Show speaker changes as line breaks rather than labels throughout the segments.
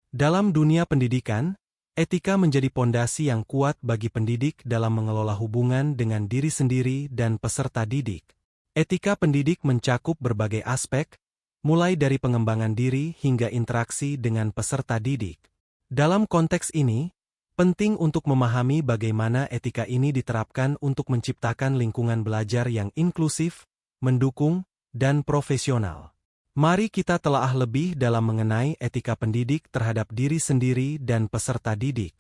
Dalam dunia pendidikan, etika menjadi pondasi yang kuat bagi pendidik dalam mengelola hubungan dengan diri sendiri dan peserta didik. Etika pendidik mencakup berbagai aspek, mulai dari pengembangan diri hingga interaksi dengan peserta didik. Dalam konteks ini, penting untuk memahami bagaimana etika ini diterapkan untuk menciptakan lingkungan belajar yang inklusif, mendukung, dan profesional. Mari kita telaah lebih dalam mengenai etika pendidik terhadap diri sendiri dan peserta didik.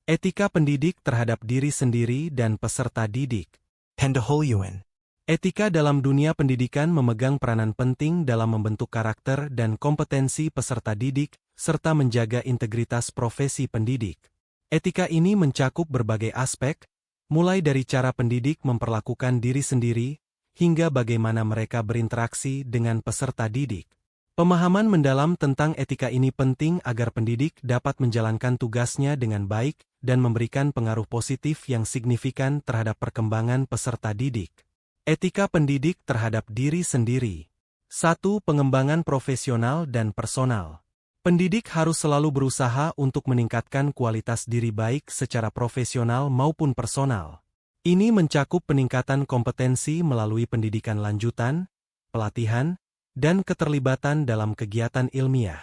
Etika pendidik terhadap diri sendiri dan peserta didik.
Pendahuluan.
Etika dalam dunia pendidikan memegang peranan penting dalam membentuk karakter dan kompetensi peserta didik, serta menjaga integritas profesi pendidik. Etika ini mencakup berbagai aspek, mulai dari cara pendidik memperlakukan diri sendiri, hingga bagaimana mereka berinteraksi dengan peserta didik. Pemahaman mendalam tentang etika ini penting agar pendidik dapat menjalankan tugasnya dengan baik dan memberikan pengaruh positif yang signifikan terhadap perkembangan peserta didik. Etika pendidik terhadap diri sendiri. 1. Pengembangan profesional dan personal. Pendidik harus selalu berusaha untuk meningkatkan kualitas diri baik secara profesional maupun personal. Ini mencakup peningkatan kompetensi melalui pendidikan lanjutan, pelatihan, dan keterlibatan dalam kegiatan ilmiah.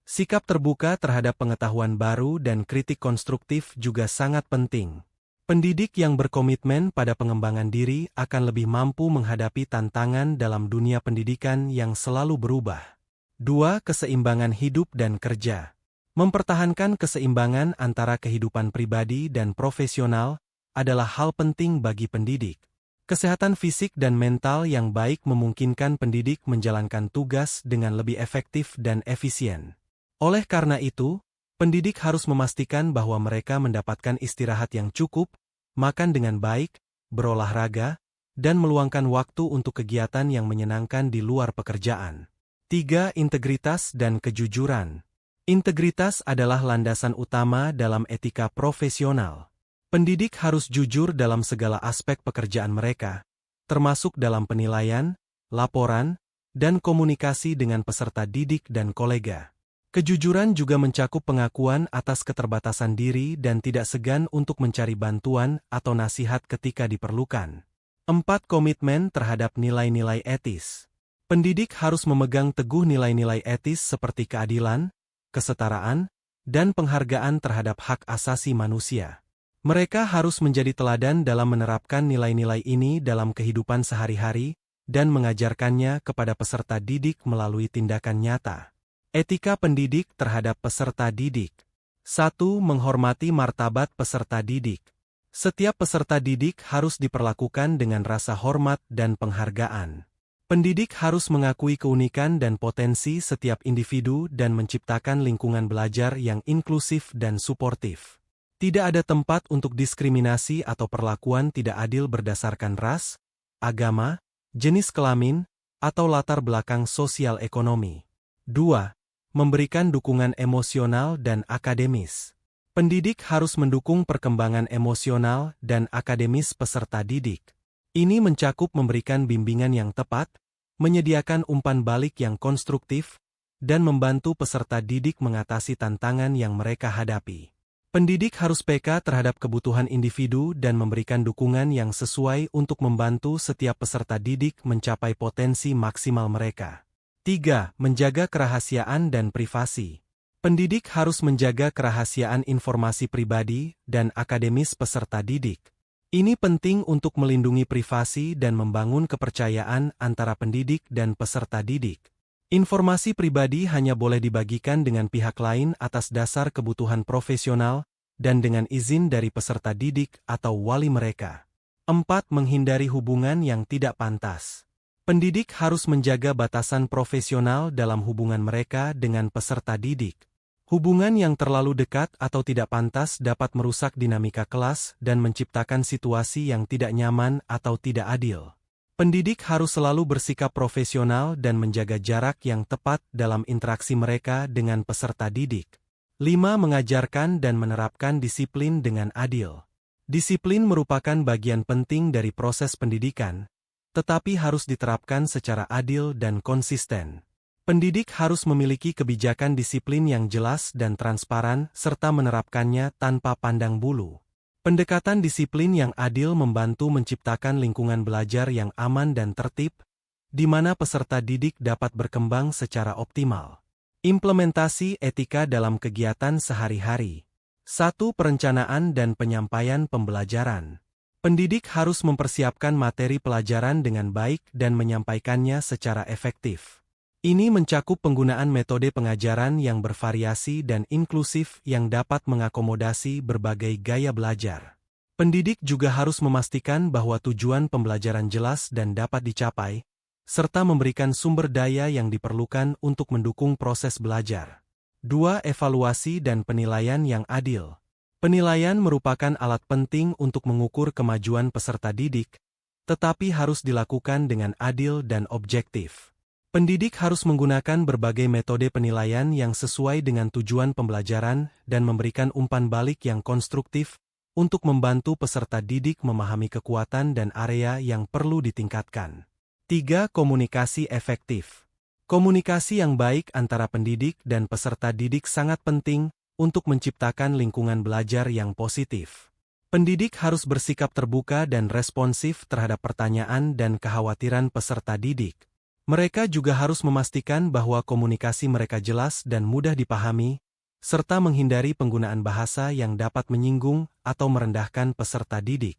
Sikap terbuka terhadap pengetahuan baru dan kritik konstruktif juga sangat penting. Pendidik yang berkomitmen pada pengembangan diri akan lebih mampu menghadapi tantangan dalam dunia pendidikan yang selalu berubah. 2. Keseimbangan hidup dan kerja. Mempertahankan keseimbangan antara kehidupan pribadi dan profesional adalah hal penting bagi pendidik. Kesehatan fisik dan mental yang baik memungkinkan pendidik menjalankan tugas dengan lebih efektif dan efisien. Oleh karena itu, pendidik harus memastikan bahwa mereka mendapatkan istirahat yang cukup, makan dengan baik, berolahraga, dan meluangkan waktu untuk kegiatan yang menyenangkan di luar pekerjaan. 3. Integritas dan kejujuran. Integritas adalah landasan utama dalam etika profesional. Pendidik harus jujur dalam segala aspek pekerjaan mereka, termasuk dalam penilaian, laporan, dan komunikasi dengan peserta didik dan kolega. Kejujuran juga mencakup pengakuan atas keterbatasan diri dan tidak segan untuk mencari bantuan atau nasihat ketika diperlukan. 4. Komitmen terhadap nilai-nilai etis. Pendidik harus memegang teguh nilai-nilai etis seperti keadilan, kesetaraan, dan penghargaan terhadap hak asasi manusia. Mereka harus menjadi teladan dalam menerapkan nilai-nilai ini dalam kehidupan sehari-hari dan mengajarkannya kepada peserta didik melalui tindakan nyata. Etika pendidik terhadap peserta didik. 1. Menghormati martabat peserta didik. Setiap peserta didik harus diperlakukan dengan rasa hormat dan penghargaan. Pendidik harus mengakui keunikan dan potensi setiap individu dan menciptakan lingkungan belajar yang inklusif dan suportif. Tidak ada tempat untuk diskriminasi atau perlakuan tidak adil berdasarkan ras, agama, jenis kelamin, atau latar belakang sosial ekonomi. 2. Memberikan dukungan emosional dan akademis. Pendidik harus mendukung perkembangan emosional dan akademis peserta didik. Ini mencakup memberikan bimbingan yang tepat, menyediakan umpan balik yang konstruktif, dan membantu peserta didik mengatasi tantangan yang mereka hadapi. Pendidik harus peka terhadap kebutuhan individu dan memberikan dukungan yang sesuai untuk membantu setiap peserta didik mencapai potensi maksimal mereka. 3. Menjaga kerahasiaan dan privasi. Pendidik harus menjaga kerahasiaan informasi pribadi dan akademis peserta didik. Ini penting untuk melindungi privasi dan membangun kepercayaan antara pendidik dan peserta didik. Informasi pribadi hanya boleh dibagikan dengan pihak lain atas dasar kebutuhan profesional dan dengan izin dari peserta didik atau wali mereka. 4. Menghindari hubungan yang tidak pantas. Pendidik harus menjaga batasan profesional dalam hubungan mereka dengan peserta didik. Hubungan yang terlalu dekat atau tidak pantas dapat merusak dinamika kelas dan menciptakan situasi yang tidak nyaman atau tidak adil. Pendidik harus selalu bersikap profesional dan menjaga jarak yang tepat dalam interaksi mereka dengan peserta didik. 5. Mengajarkan dan menerapkan disiplin dengan adil. Disiplin merupakan bagian penting dari proses pendidikan, tetapi harus diterapkan secara adil dan konsisten. Pendidik harus memiliki kebijakan disiplin yang jelas dan transparan serta menerapkannya tanpa pandang bulu. Pendekatan disiplin yang adil membantu menciptakan lingkungan belajar yang aman dan tertib, di mana peserta didik dapat berkembang secara optimal. Implementasi etika dalam kegiatan sehari-hari. 1. Perencanaan dan penyampaian pembelajaran. Pendidik harus mempersiapkan materi pelajaran dengan baik dan menyampaikannya secara efektif. Ini mencakup penggunaan metode pengajaran yang bervariasi dan inklusif yang dapat mengakomodasi berbagai gaya belajar. Pendidik juga harus memastikan bahwa tujuan pembelajaran jelas dan dapat dicapai, serta memberikan sumber daya yang diperlukan untuk mendukung proses belajar. 2. Evaluasi dan penilaian yang adil. Penilaian merupakan alat penting untuk mengukur kemajuan peserta didik, tetapi harus dilakukan dengan adil dan objektif. Pendidik harus menggunakan berbagai metode penilaian yang sesuai dengan tujuan pembelajaran dan memberikan umpan balik yang konstruktif untuk membantu peserta didik memahami kekuatan dan area yang perlu ditingkatkan. 3. Komunikasi efektif. Komunikasi yang baik antara pendidik dan peserta didik sangat penting untuk menciptakan lingkungan belajar yang positif. Pendidik harus bersikap terbuka dan responsif terhadap pertanyaan dan kekhawatiran peserta didik. Mereka juga harus memastikan bahwa komunikasi mereka jelas dan mudah dipahami, serta menghindari penggunaan bahasa yang dapat menyinggung atau merendahkan peserta didik.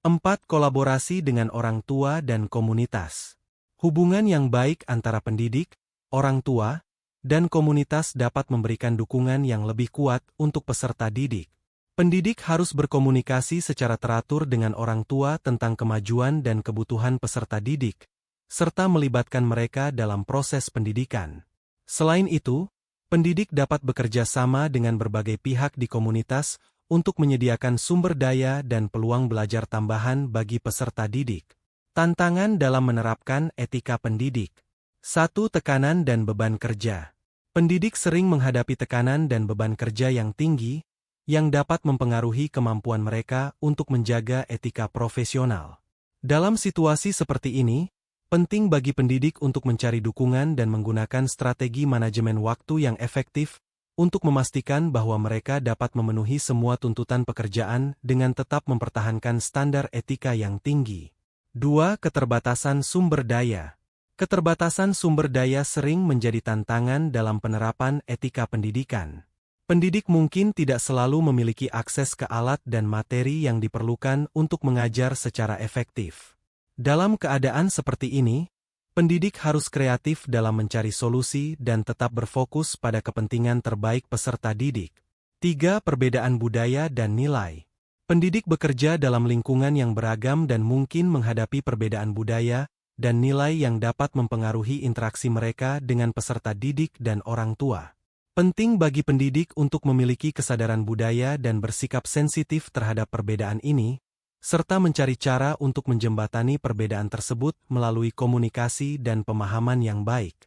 4. Kolaborasi dengan orang tua dan komunitas. Hubungan yang baik antara pendidik, orang tua, dan komunitas dapat memberikan dukungan yang lebih kuat untuk peserta didik. Pendidik harus berkomunikasi secara teratur dengan orang tua tentang kemajuan dan kebutuhan peserta didik, serta melibatkan mereka dalam proses pendidikan. Selain itu, pendidik dapat bekerja sama dengan berbagai pihak di komunitas untuk menyediakan sumber daya dan peluang belajar tambahan bagi peserta didik. Tantangan dalam menerapkan etika pendidik. 1. Tekanan dan beban kerja. Pendidik sering menghadapi tekanan dan beban kerja yang tinggi, yang dapat mempengaruhi kemampuan mereka untuk menjaga etika profesional. Dalam situasi seperti ini, penting bagi pendidik untuk mencari dukungan dan menggunakan strategi manajemen waktu yang efektif untuk memastikan bahwa mereka dapat memenuhi semua tuntutan pekerjaan dengan tetap mempertahankan standar etika yang tinggi. 2. Keterbatasan sumber daya. Keterbatasan sumber daya sering menjadi tantangan dalam penerapan etika pendidikan. Pendidik mungkin tidak selalu memiliki akses ke alat dan materi yang diperlukan untuk mengajar secara efektif. Dalam keadaan seperti ini, pendidik harus kreatif dalam mencari solusi dan tetap berfokus pada kepentingan terbaik peserta didik. 3. Perbedaan budaya dan nilai. Pendidik bekerja dalam lingkungan yang beragam dan mungkin menghadapi perbedaan budaya dan nilai yang dapat mempengaruhi interaksi mereka dengan peserta didik dan orang tua. Penting bagi pendidik untuk memiliki kesadaran budaya dan bersikap sensitif terhadap perbedaan ini, serta mencari cara untuk menjembatani perbedaan tersebut melalui komunikasi dan pemahaman yang baik.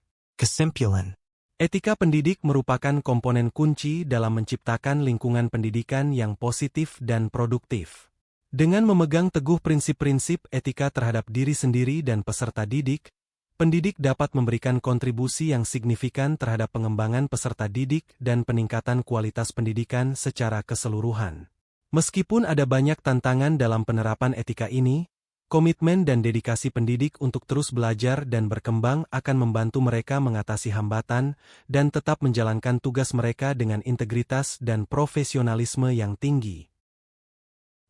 Kesimpulan.
Etika pendidik merupakan komponen kunci dalam menciptakan lingkungan pendidikan yang positif dan produktif. Dengan memegang teguh prinsip-prinsip etika terhadap diri sendiri dan peserta didik, pendidik dapat memberikan kontribusi yang signifikan terhadap pengembangan peserta didik dan peningkatan kualitas pendidikan secara keseluruhan. Meskipun ada banyak tantangan dalam penerapan etika ini, komitmen dan dedikasi pendidik untuk terus belajar dan berkembang akan membantu mereka mengatasi hambatan dan tetap menjalankan tugas mereka dengan integritas dan profesionalisme yang tinggi.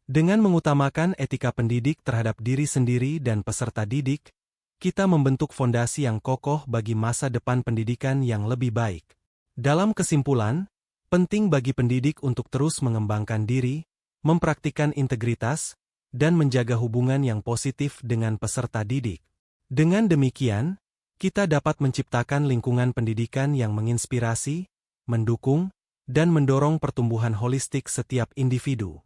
Dengan mengutamakan etika pendidik terhadap diri sendiri dan peserta didik, kita membentuk fondasi yang kokoh bagi masa depan pendidikan yang lebih baik. Dalam kesimpulan, penting bagi pendidik untuk terus mengembangkan diri, mempraktikkan integritas, dan menjaga hubungan yang positif dengan peserta didik. Dengan demikian, kita dapat menciptakan lingkungan pendidikan yang menginspirasi, mendukung, dan mendorong pertumbuhan holistik setiap individu.